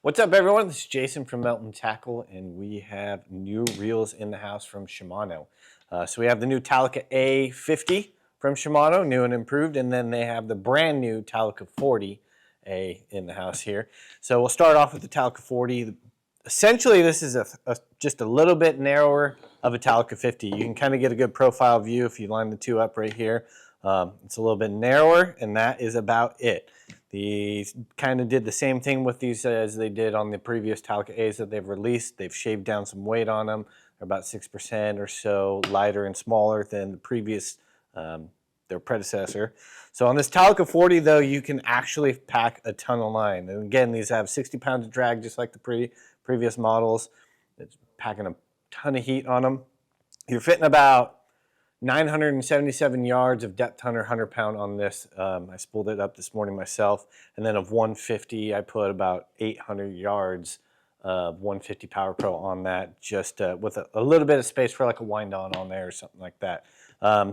What's up, everyone? This is Jason from Melton Tackle, and we have new reels in the house from Shimano. So we have the new Talica A50 from Shimano, new and improved, and then they have the brand new Talica 40A in the house here. So we'll start off with the Talica 40. Essentially, this is just a little bit narrower of a Talica 50. You can kind of get a good profile view if you line the two up right here. It's a little bit narrower, and that is about it. They kind of did the same thing with these as they did on the previous Talica A's that they've released. They've shaved down some weight on them. They're about 6% or so lighter and smaller than the previous, their predecessor. So on this Talica 40, though, you can actually pack a ton of line. And again, these have 60 pounds of drag just like the previous models. It's packing a ton of heat on them. You're fitting about 977 yards of depth 100-pound on this. I spooled it up this morning myself. And then of 150, I put about 800 yards of 150 Power Pro on that, just with a little bit of space for like a wind-on there or something like that.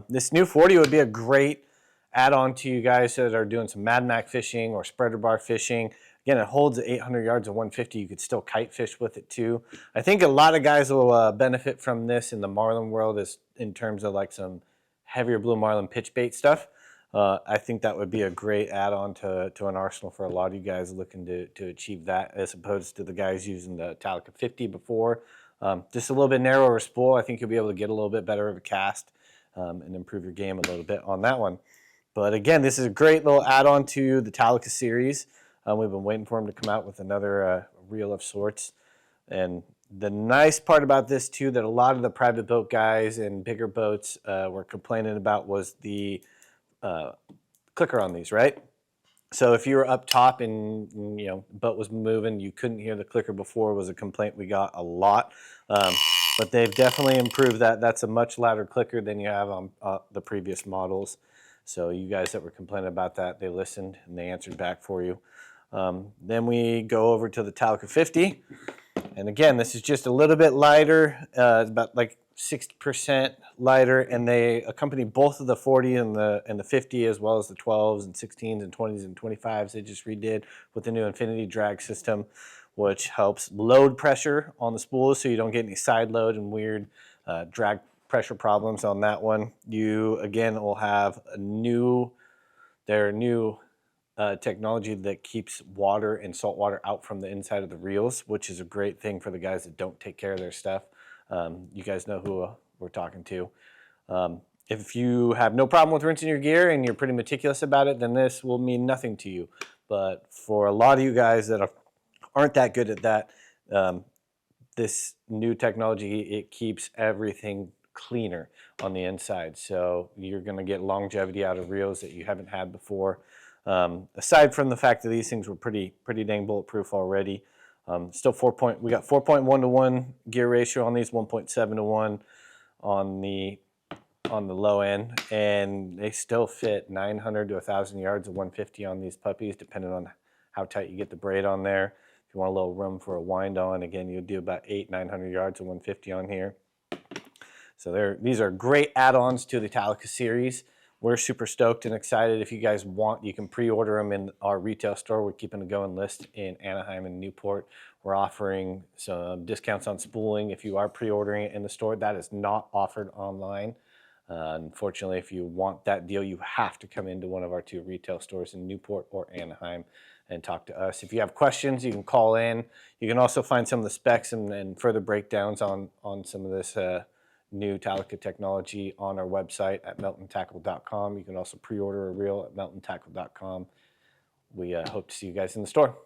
This new 40 would be a great add-on to you guys that are doing some Mad Mac fishing or spreader bar fishing. Again, it holds 800 yards of 150. You could still kite fish with it too. I think a lot of guys will benefit from this in the marlin world, is in terms of like some heavier blue marlin pitch bait stuff. I think that would be a great add-on to an arsenal for a lot of you guys looking to achieve that, as opposed to the guys using the Talica 50 before. Just a little bit narrower spool. I think you'll be able to get a little bit better of a cast and improve your game a little bit on that one. But again, this is a great little add-on to the Talica series. We've been waiting for them to come out with another reel of sorts. And the nice part about this too, that a lot of the private boat guys and bigger boats were complaining about, was the clicker on these, right? So if you were up top and the boat was moving, you couldn't hear the clicker before, was a complaint we got a lot. But they've definitely improved that. That's a much louder clicker than you have on the previous models. So you guys that were complaining about that, they listened and they answered back for you. Then we go over to the Talica 50. And again, this is just a little bit lighter. It's about like 60% lighter, and they accompany both of the 40 and the 50, as well as the 12s and 16s and 20s and 25s they just redid with the new infinity drag system, which helps load pressure on the spools so you don't get any side load and weird drag pressure problems on that one. You again will have their new technology that keeps water and salt water out from the inside of the reels, which is a great thing for the guys that don't take care of their stuff. You guys know who we're talking to. If you have no problem with rinsing your gear and you're pretty meticulous about it, then this will mean nothing to you. But for a lot of you guys that aren't that good at that, this new technology, it keeps everything cleaner on the inside. So you're going to get longevity out of reels that you haven't had before. Aside from the fact that these things were pretty dang bulletproof already, still we got 4.1 to 1 gear ratio on these, 1.7 to 1 on the low end, and they still fit 900 to 1,000 yards of 150 on these puppies, depending on how tight you get the braid on there. If you want a little room for a wind on, again, you'll do about 900 yards of 150 on here. So these are great add-ons to the Talica series. We're super stoked and excited. If you guys want, you can pre-order them in our retail store. We're keeping a going list in Anaheim and Newport. We're offering some discounts on spooling if you are pre-ordering it in the store. That is not offered online. Unfortunately, if you want that deal, you have to come into one of our two retail stores in Newport or Anaheim and talk to us. If you have questions, you can call in. You can also find some of the specs and further breakdowns on some of this new Talica technology on our website at meltontackle.com. You can also pre-order a reel at meltontackle.com. We hope to see you guys in the store.